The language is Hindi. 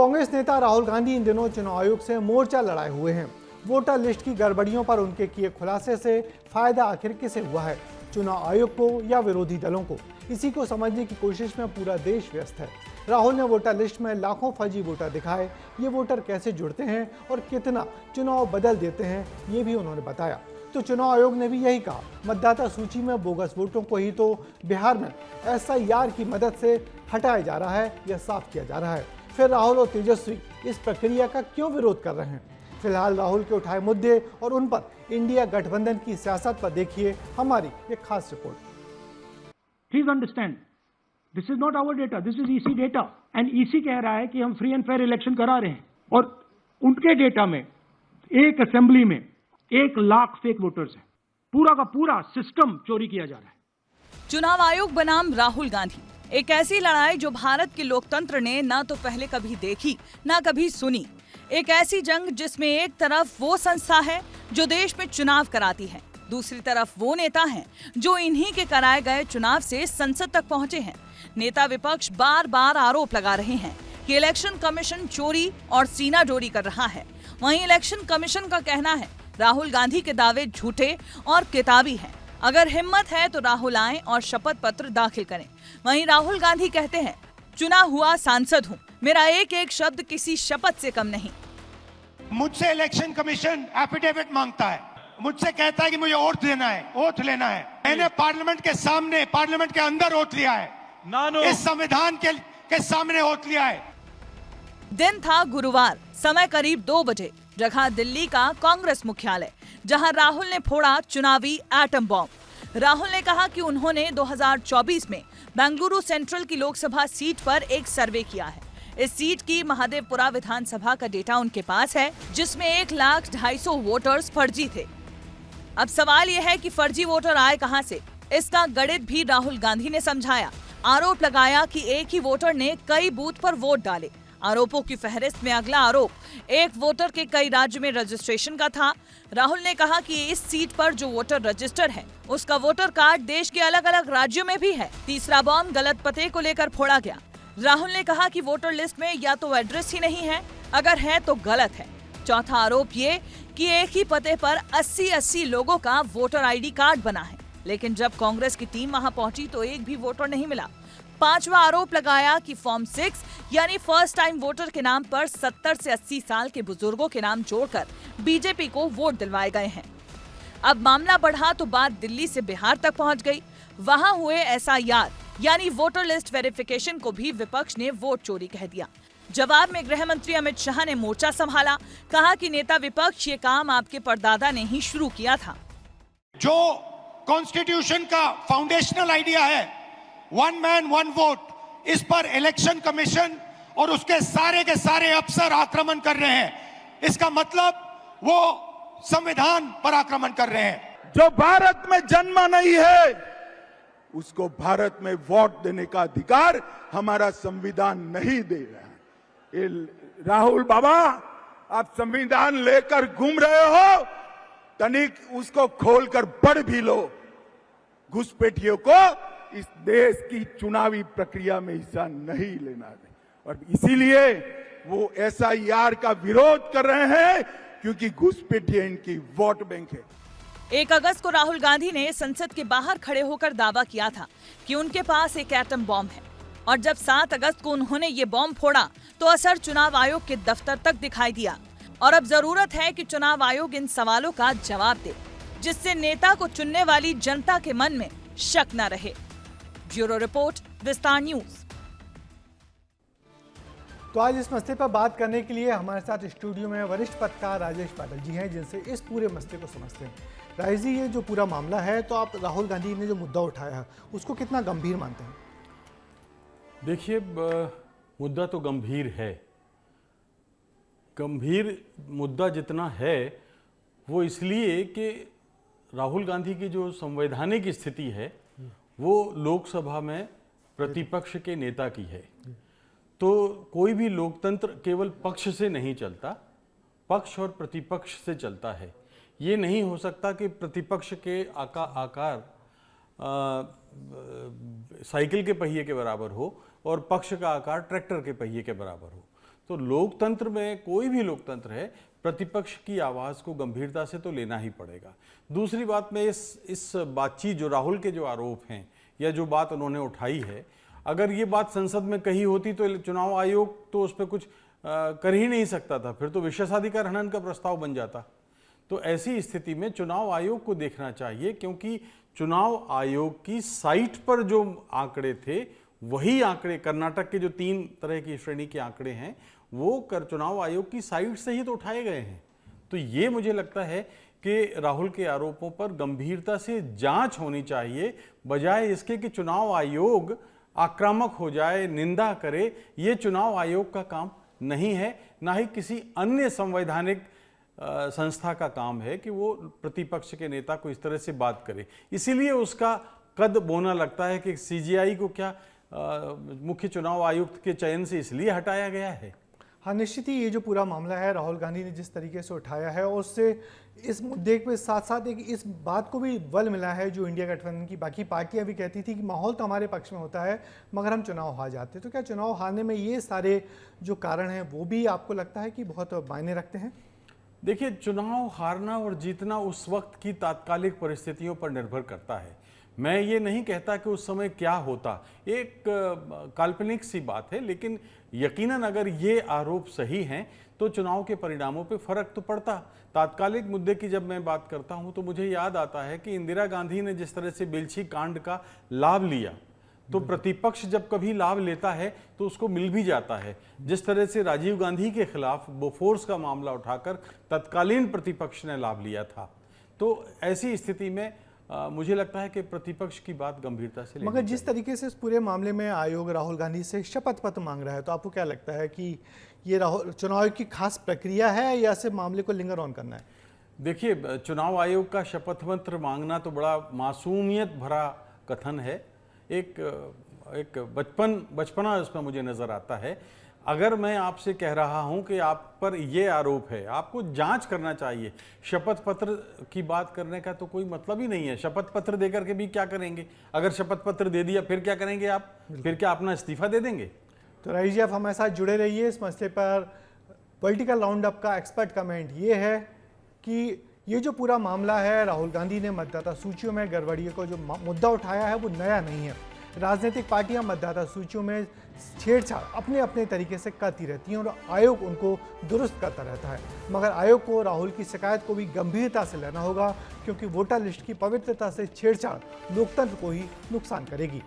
कांग्रेस नेता राहुल गांधी इन दिनों चुनाव आयोग से मोर्चा लड़ाए हुए हैं। वोटर लिस्ट की गड़बड़ियों पर उनके किए खुलासे से फायदा आखिर किसे हुआ है, चुनाव आयोग को या विरोधी दलों को? इसी को समझने की कोशिश में पूरा देश व्यस्त है। राहुल ने वोटर लिस्ट में लाखों फर्जी वोटर दिखाए। ये वोटर कैसे जुड़ते हैं और कितना चुनाव बदल देते हैं, ये भी उन्होंने बताया। तो चुनाव आयोग ने भी यही कहा, मतदाता सूची में बोगस वोटों को ही तो बिहार में SIR की मदद से हटाया जा रहा है या साफ किया जा रहा है। फिर राहुल और तेजस्वी इस प्रक्रिया का क्यों विरोध कर रहे हैं? फिलहाल राहुल के उठाए मुद्दे और उन पर इंडिया गठबंधन की सियासत पर देखिए हमारी ये खास report. Please understand, this is not our data, this is EC data and EC कह रहा है कि हम फ्री एंड फेयर इलेक्शन करा रहे हैं और उनके डेटा में एक असेंबली में 1 लाख फेक वोटर्स हैं। पूरा का पूरा सिस्टम चोरी किया जा रहा है। चुनाव आयोग बनाम राहुल गांधी, एक ऐसी लड़ाई जो भारत के लोकतंत्र ने ना तो पहले कभी देखी ना कभी सुनी। एक ऐसी जंग जिसमें एक तरफ वो संस्था है जो देश में चुनाव कराती है, दूसरी तरफ वो नेता हैं जो इन्हीं के कराए गए चुनाव से संसद तक पहुंचे हैं। नेता विपक्ष बार बार आरोप लगा रहे हैं कि इलेक्शन कमीशन चोरी और सीना जोड़ी कर रहा है। वहीं इलेक्शन कमीशन का कहना है राहुल गांधी के दावे झूठे और किताबी हैं। अगर हिम्मत है तो राहुल आएं और शपथ पत्र दाखिल करें। वहीं राहुल गांधी कहते हैं, चुना हुआ सांसद हूं, मेरा एक एक शब्द किसी शपथ से कम नहीं। मुझसे इलेक्शन कमीशन एफिडेविट मांगता है, मुझसे कहता है कि मुझे ओथ देना है, ओथ लेना है। मैंने पार्लियामेंट के सामने, पार्लियामेंट के अंदर ओथ लिया है, इस संविधान के सामने ओथ लिया है। दिन था गुरुवार, समय करीब 2 बजे, जगह दिल्ली का कांग्रेस मुख्यालय, जहां राहुल ने फोड़ा चुनावी एटम बॉम्ब। राहुल ने कहा कि उन्होंने 2024 में बेंगलुरु सेंट्रल की लोकसभा सीट पर एक सर्वे किया है। इस सीट की महादेवपुरा विधानसभा का डेटा उनके पास है, जिसमें 1,250,000 वोटर्स फर्जी थे। अब सवाल यह है कि फर्जी वोटर आए कहां से? इसका गणित भी राहुल गांधी ने समझाया। आरोप लगाया कि एक ही वोटर ने कई बूथ पर वोट डाले। आरोपों की फहरिस्त में अगला आरोप एक वोटर के कई राज्य में रजिस्ट्रेशन का था। राहुल ने कहा कि इस सीट पर जो वोटर रजिस्टर है उसका वोटर कार्ड देश के अलग अलग राज्यों में भी है। तीसरा बॉम्ब गलत पते को लेकर फोड़ा गया। राहुल ने कहा कि वोटर लिस्ट में या तो एड्रेस ही नहीं है, अगर है तो गलत है। चौथा आरोप ये कि एक ही पते पर 80-80 लोगों का वोटर ID कार्ड बना है, लेकिन जब कांग्रेस की टीम वहां पहुंची तो एक भी वोटर नहीं मिला। पांचवा आरोप लगाया कि फॉर्म 6 यानी फर्स्ट टाइम वोटर के नाम पर 70 से 80 साल के बुजुर्गों के नाम जोड़कर बीजेपी को वोट दिलवाए गए हैं। अब मामला बढ़ा तो बात दिल्ली से बिहार तक पहुंच गई। वहां हुए SIR यानी वोटर लिस्ट वेरिफिकेशन को भी विपक्ष ने वोट चोरी कह दिया। जवाब में गृह मंत्री अमित शाह ने मोर्चा संभाला, कहा कि नेता विपक्ष ये काम आपके परदादा ने ही शुरू किया था। जो कॉन्स्टिट्यूशन का फाउंडेशनल आइडिया है, 1 मैन 1 वोट, इस पर इलेक्शन कमीशन और उसके के सारे अफसर आक्रमण कर रहे हैं। इसका मतलब वो संविधान पर आक्रमण कर रहे हैं। जो भारत में जन्मा नहीं है उसको भारत में वोट देने का अधिकार हमारा संविधान नहीं दे रहा है। राहुल बाबा, आप संविधान लेकर घूम रहे हो, तनिक उसको खोलकर पढ़ भी लो। घुसपैठियों को इस देश की चुनावी प्रक्रिया में हिस्सा नहीं लेना है और इसीलिए वो SIR का विरोध कर रहे हैं, क्योंकि घुसपैठिए इनकी वोट बैंक है। 1 अगस्त को राहुल गांधी ने संसद के बाहर खड़े होकर दावा किया था कि उनके पास एक एटम बॉम्ब है, और जब 7 अगस्त को उन्होंने ये बॉम्ब फोड़ा तो असर चुनाव आयोग के दफ्तर तक दिखाई दिया। और अब जरूरत है कि चुनाव आयोग इन सवालों का जवाब दे, जिससे नेता को चुनने वाली जनता के मन में शक न रहे। ब्यूरो रिपोर्ट, विस्तार न्यूज। तो आज इस मसले पर बात करने के लिए हमारे साथ स्टूडियो में वरिष्ठ पत्रकार राजेश बादल जी हैं, जिनसे इस पूरे मसले को समझते हैं। राजेश जी, ये जो पूरा मामला है, तो आप राहुल गांधी ने जो मुद्दा उठाया है उसको कितना गंभीर मानते हैं? देखिए, मुद्दा तो गंभीर है। गंभीर मुद्दा जितना है वो इसलिए कि राहुल गांधी की जो संवैधानिक स्थिति है वो लोकसभा में प्रतिपक्ष के नेता की है। तो कोई भी लोकतंत्र केवल पक्ष से नहीं चलता, पक्ष और प्रतिपक्ष से चलता है। ये नहीं हो सकता कि प्रतिपक्ष के आकार साइकिल के पहिए के बराबर हो और पक्ष का आकार ट्रैक्टर के पहिए के बराबर हो। तो लोकतंत्र में, कोई भी लोकतंत्र है, प्रतिपक्ष की आवाज़ को गंभीरता से तो लेना ही पड़ेगा। दूसरी बात, मैं इस बातचीत, जो राहुल के जो आरोप हैं या जो बात उन्होंने उठाई है, अगर ये बात संसद में कही होती तो चुनाव आयोग तो उस पर कुछ कर ही नहीं सकता था, फिर तो विशेषाधिकार हनन का प्रस्ताव बन जाता। तो ऐसी स्थिति में चुनाव आयोग को देखना चाहिए, क्योंकि चुनाव आयोग की साइट पर जो आंकड़े थे वही आंकड़े, कर्नाटक के जो 3 तरह की श्रेणी के आंकड़े हैं, वो चुनाव आयोग की साइट से ही तो उठाए गए हैं। तो ये मुझे लगता है कि राहुल के आरोपों पर गंभीरता से जांच होनी चाहिए, बजाय इसके कि चुनाव आयोग आक्रामक हो जाए, निंदा करे। ये चुनाव आयोग का काम नहीं है, ना ही किसी अन्य संवैधानिक संस्था का काम है कि वो प्रतिपक्ष के नेता को इस तरह से बात करे। इसीलिए उसका कद बोना लगता है कि सीजीआई को क्या मुख्य चुनाव आयुक्त के चयन से इसलिए हटाया गया है। हाँ, निश्चित ही ये जो पूरा मामला है राहुल गांधी ने जिस तरीके से उठाया है, और उससे इस मुद्दे के साथ साथ एक इस बात को भी बल मिला है जो इंडिया गठबंधन की बाकी पार्टियां भी कहती थी कि माहौल तो हमारे पक्ष में होता है मगर हम चुनाव हार जाते। तो क्या चुनाव हारने में ये सारे जो कारण हैं वो भी आपको लगता है कि बहुत मायने रखते हैं? देखिए, चुनाव हारना और जीतना उस वक्त की तात्कालिक परिस्थितियों पर निर्भर करता है। मैं ये नहीं कहता कि उस समय क्या होता, एक काल्पनिक सी बात है, लेकिन यकीनन अगर ये आरोप सही हैं तो चुनाव के परिणामों पे फर्क तो पड़ता। तात्कालिक मुद्दे की जब मैं बात करता हूँ तो मुझे याद आता है कि इंदिरा गांधी ने जिस तरह से बेलछी कांड का लाभ लिया, तो प्रतिपक्ष जब कभी लाभ लेता है तो उसको मिल भी जाता है। जिस तरह से राजीव गांधी के खिलाफ बोफोर्स का मामला उठाकर तत्कालीन प्रतिपक्ष ने लाभ लिया था। तो ऐसी स्थिति में मुझे लगता है कि प्रतिपक्ष की बात गंभीरता से लेनी मगर जिस तरीके से इस पूरे मामले में आयोग राहुल गांधी से शपथ पत्र मांग रहा है, तो आपको क्या लगता है कि ये चुनाव आयोग की खास प्रक्रिया है या सिर्फ मामले को लिंगर ऑन करना है? देखिए, चुनाव आयोग का शपथ पत्र मांगना तो बड़ा मासूमियत भरा कथन है। एक बचपना इसमें मुझे नजर आता है। अगर मैं आपसे कह रहा हूं कि आप पर ये आरोप है, आपको जांच करना चाहिए। शपथ पत्र की बात करने का तो कोई मतलब ही नहीं है। शपथ पत्र देकर के भी क्या करेंगे? अगर शपथ पत्र दे दिया फिर क्या करेंगे आप? फिर क्या अपना इस्तीफा दे देंगे? तो रईस जी, आप हमारे साथ जुड़े रहिए इस मसले पर। पॉलिटिकल राउंड अप का एक्सपर्ट कमेंट ये है कि ये जो पूरा मामला है, राहुल गांधी ने मतदाता सूचियों में गड़बड़ियों को जो मुद्दा उठाया है वो नया नहीं है। राजनीतिक पार्टियां मतदाता सूचियों में छेड़छाड़ अपने अपने तरीके से करती रहती हैं और आयोग उनको दुरुस्त करता रहता है। मगर आयोग को राहुल की शिकायत को भी गंभीरता से लेना होगा, क्योंकि वोटर लिस्ट की पवित्रता से छेड़छाड़ लोकतंत्र को ही नुकसान करेगी।